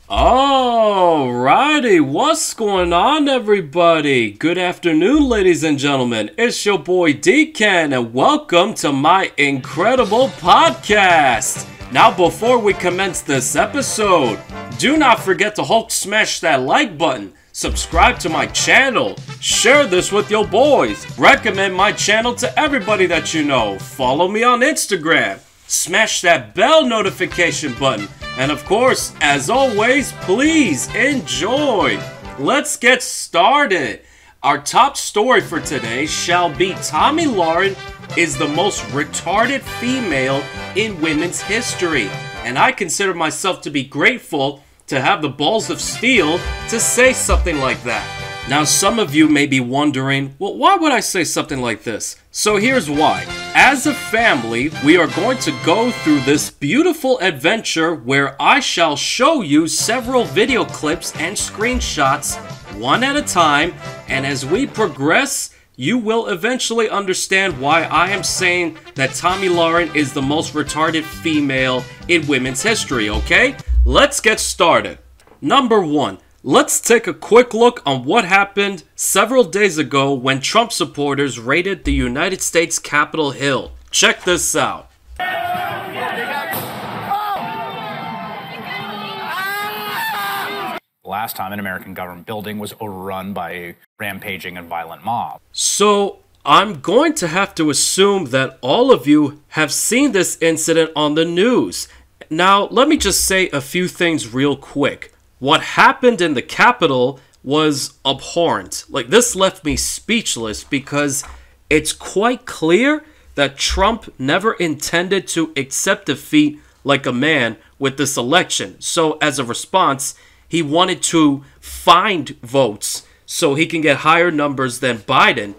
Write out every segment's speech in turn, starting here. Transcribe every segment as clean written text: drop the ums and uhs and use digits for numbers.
Alrighty, what's going on, everybody? Good afternoon, ladies and gentlemen. It's your boy DKEN, and welcome to my incredible podcast. Now, before we commence this episode, do not forget to Hulk smash that like button, subscribe to my channel, share this with your boys, recommend my channel to everybody that you know, follow me on Instagram, smash that bell notification button, and of course, as always, please enjoy. Let's get started. Our top story for today shall be Tomi Lahren is the most retarded female in women's history. And I consider myself to be grateful to have the balls of steel to say something like that. Now, some of you may be wondering, well, why would I say something like this? So here's why. As a family, we are going to go through this beautiful adventure where I shall show you several video clips and screenshots one at a time, and as we progress, you will eventually understand why I am saying that Tomi Lahren is the most retarded female in women's history, okay? Let's get started. Number 1. Let's take a quick look on what happened several days ago when Trump supporters raided the United States Capitol Hill. Check this out. Last time an American government building was overrun by a rampaging and violent mob. So, I'm going to have to assume that all of you have seen this incident on the news. Now, let me just say a few things real quick. What happened in the Capitol was abhorrent. Like, this left me speechless because it's quite clear that Trump never intended to accept defeat like a man with this election. So, as a response, he wanted to find votes so he can get higher numbers than Biden.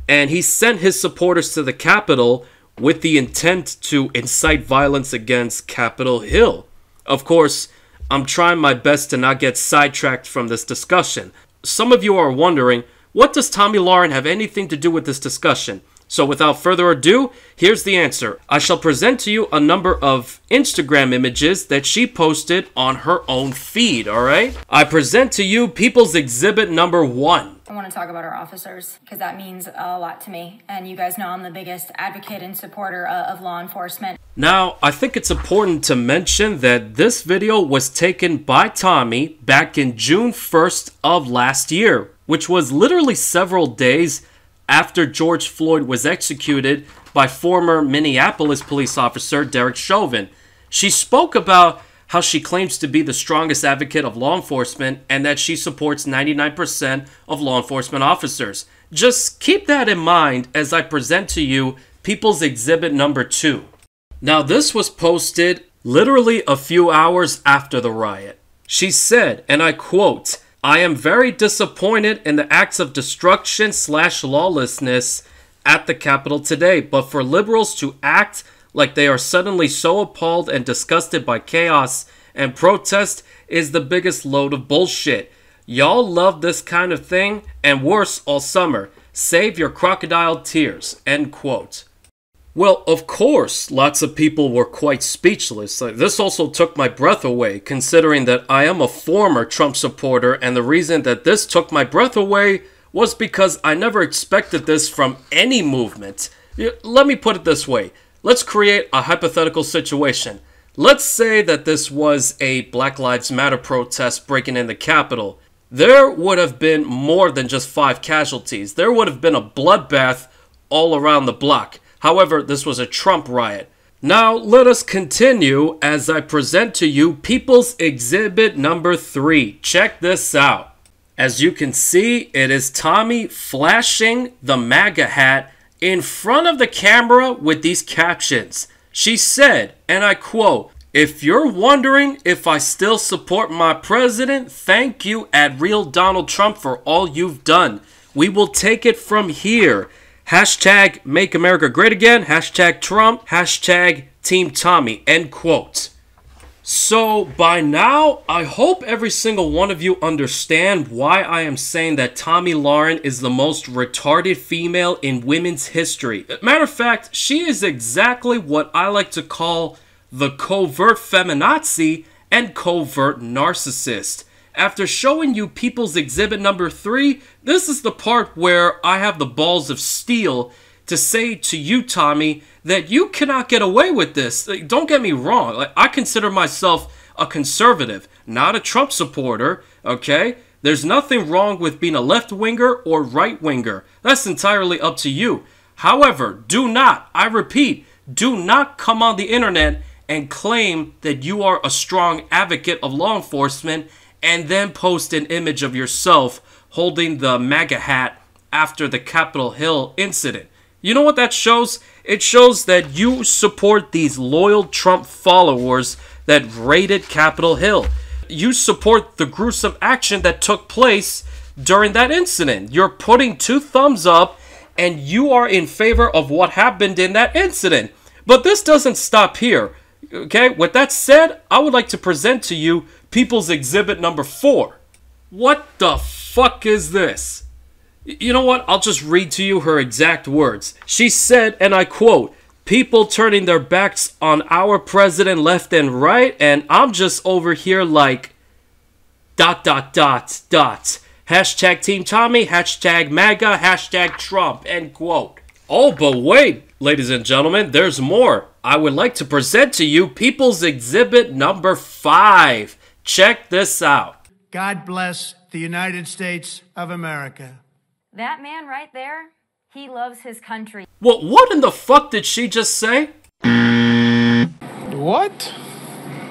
And he sent his supporters to the Capitol with the intent to incite violence against Capitol Hill. Of course, I'm trying my best to not get sidetracked from this discussion. Some of you are wondering, what does Tomi Lahren have anything to do with this discussion? So without further ado, here's the answer. I shall present to you a number of Instagram images that she posted on her own feed, alright? I present to you People's Exhibit number 1. I want to talk about our officers because that means a lot to me. And you guys know I'm the biggest advocate and supporter of law enforcement. Now, I think it's important to mention that this video was taken by Tomi back in June 1st of last year, which was literally several days after George Floyd was executed by former Minneapolis police officer Derek Chauvin. She spoke about how she claims to be the strongest advocate of law enforcement and that she supports 99% of law enforcement officers. Just keep that in mind as I present to you People's Exhibit number 2. Now, this was posted literally a few hours after the riot. She said, and I quote, "I am very disappointed in the acts of destruction/lawlessness at the Capitol today, but for liberals to act like they are suddenly so appalled and disgusted by chaos and protest is the biggest load of bullshit. Y'all love this kind of thing, and worse all summer. Save your crocodile tears." End quote. Well, of course, lots of people were quite speechless. This also took my breath away, considering that I am a former Trump supporter, and the reason that this took my breath away was because I never expected this from any movement. Let me put it this way. Let's create a hypothetical situation. Let's say that this was a Black Lives Matter protest breaking in the Capitol. There would have been more than just 5 casualties. There would have been a bloodbath all around the block. However, this was a Trump riot. Now, let us continue as I present to you People's Exhibit number 3. Check this out. As you can see, it is Tomi flashing the MAGA hat in front of the camera with these captions. She said, and I quote, "If you're wondering if I still support my president, thank you at Real Donald Trump for all you've done. We will take it from here. Hashtag Make America Great Again, hashtag Trump, hashtag Team Tomi," end quote. So by now, I hope every single one of you understand why I am saying that Tomi Lahren is the most retarded female in women's history. Matter of fact, she is exactly what I like to call the covert feminazi and covert narcissist. After showing you People's Exhibit number 3, this is the part where I have the balls of steel to say to you, Tommy, that you cannot get away with this. Like, don't get me wrong. Like, I consider myself a conservative, not a Trump supporter, okay? There's nothing wrong with being a left-winger or right-winger. That's entirely up to you. However, do not, I repeat, do not come on the internet and claim that you are a strong advocate of law enforcement and then post an image of yourself holding the MAGA hat after the Capitol Hill incident. You know what that shows? It shows that you support these loyal Trump followers that raided Capitol Hill. You support the gruesome action that took place during that incident. You're putting 2 thumbs up and you are in favor of what happened in that incident. But this doesn't stop here. Okay, with that said, I would like to present to you People's Exhibit number 4. What the fuck is this? You know what? I'll just read to you her exact words. She said, and I quote, "People turning their backs on our president left and right, and I'm just over here like ... Hashtag Team Tommy, hashtag MAGA, hashtag Trump," end quote. Oh, but wait, ladies and gentlemen, there's more. I would like to present to you People's Exhibit number 5. Check this out. God bless the United States of America. That man right there, he loves his country. Well, what in the fuck did she just say? What?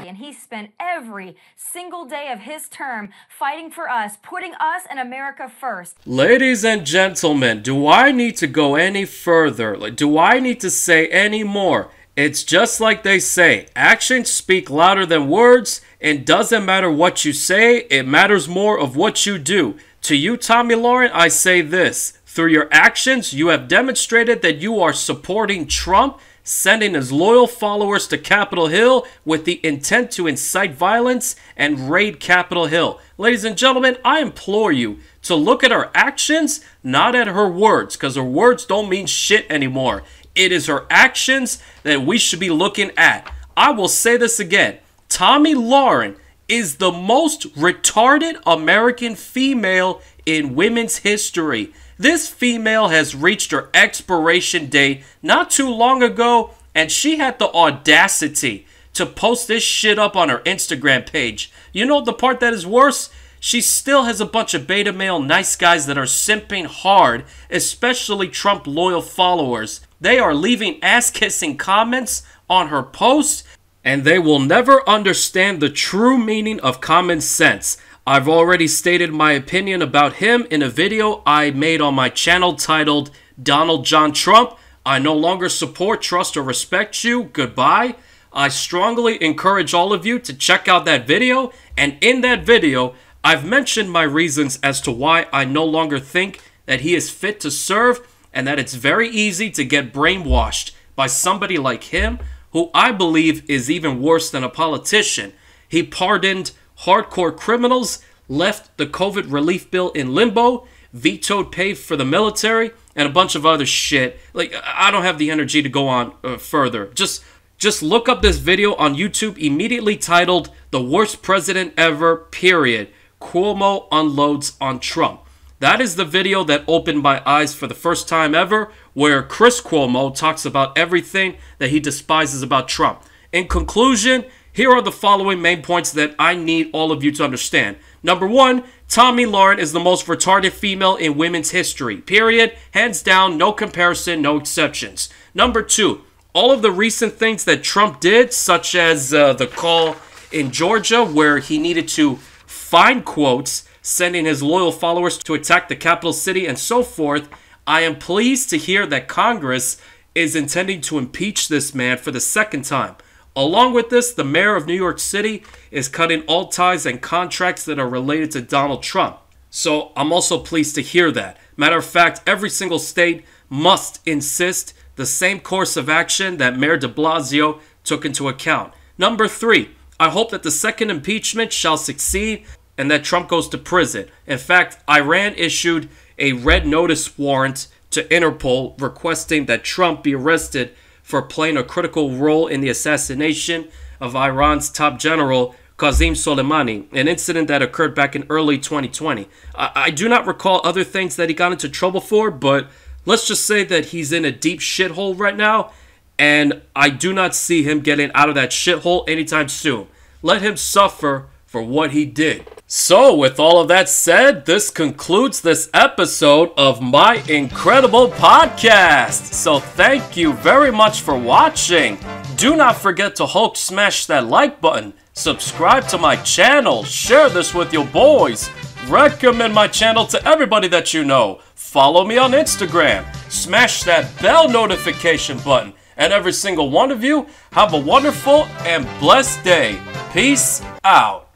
And he spent every single day of his term fighting for us, putting us and America first. Ladies and gentlemen, do I need to go any further? Like, do I need to say any more? It's just like they say, actions speak louder than words. It doesn't matter what you say, it matters more of what you do. To you, Tomi Lahren, I say this. Through your actions, you have demonstrated that you are supporting Trump, sending his loyal followers to Capitol Hill with the intent to incite violence and raid Capitol Hill. Ladies and gentlemen, I implore you to look at her actions, not at her words, because her words don't mean shit anymore. It is her actions that we should be looking at. I will say this again. Tomi Lahren is the most retarded American female in women's history. This female has reached her expiration date not too long ago, and she had the audacity to post this shit up on her Instagram page. You know the part that is worse? She still has a bunch of beta male nice guys that are simping hard, especially Trump loyal followers. They are leaving ass-kissing comments on her posts, and they will never understand the true meaning of common sense. I've already stated my opinion about him in a video I made on my channel titled Donald John Trump. I no longer support, trust, or respect you. Goodbye. I strongly encourage all of you to check out that video, and in that video, I've mentioned my reasons as to why I no longer think that he is fit to serve, and that it's very easy to get brainwashed by somebody like him, who I believe is even worse than a politician. He pardoned hardcore criminals, left the COVID relief bill in limbo, vetoed pay for the military, and a bunch of other shit. Like, I don't have the energy to go on further. Just look up this video on YouTube immediately titled "The Worst President Ever, period. Cuomo unloads on Trump." That is the video that opened my eyes for the first time ever, where Chris Cuomo talks about everything that he despises about Trump. In conclusion, here are the following main points that I need all of you to understand. Number 1, Tomi Lahren is the most retarded female in women's history. Period. Hands down, no comparison, no exceptions. Number 2, all of the recent things that Trump did, such as the call in Georgia where he needed to find quotes, sending his loyal followers to attack the capital city and so forth, I am pleased to hear that Congress is intending to impeach this man for the second time. Along with this, the mayor of New York City is cutting all ties and contracts that are related to Donald Trump. So I'm also pleased to hear that. Matter of fact, every single state must insist the same course of action that Mayor de Blasio took into account. Number 3, I hope that the second impeachment shall succeed and that Trump goes to prison. In fact, Iran issued a red notice warrant to Interpol requesting that Trump be arrested for playing a critical role in the assassination of Iran's top general, Qasem Soleimani, an incident that occurred back in early 2020. I do not recall other things that he got into trouble for, but let's just say that he's in a deep shithole right now, and I do not see him getting out of that shithole anytime soon. Let him suffer for what he did. So, with all of that said, this concludes this episode of my incredible podcast. So thank you very much for watching. Do not forget to Hulk smash that like button, subscribe to my channel, share this with your boys, recommend my channel to everybody that you know, follow me on Instagram, smash that bell notification button, and every single one of you, have a wonderful and blessed day. Peace out.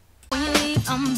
I'm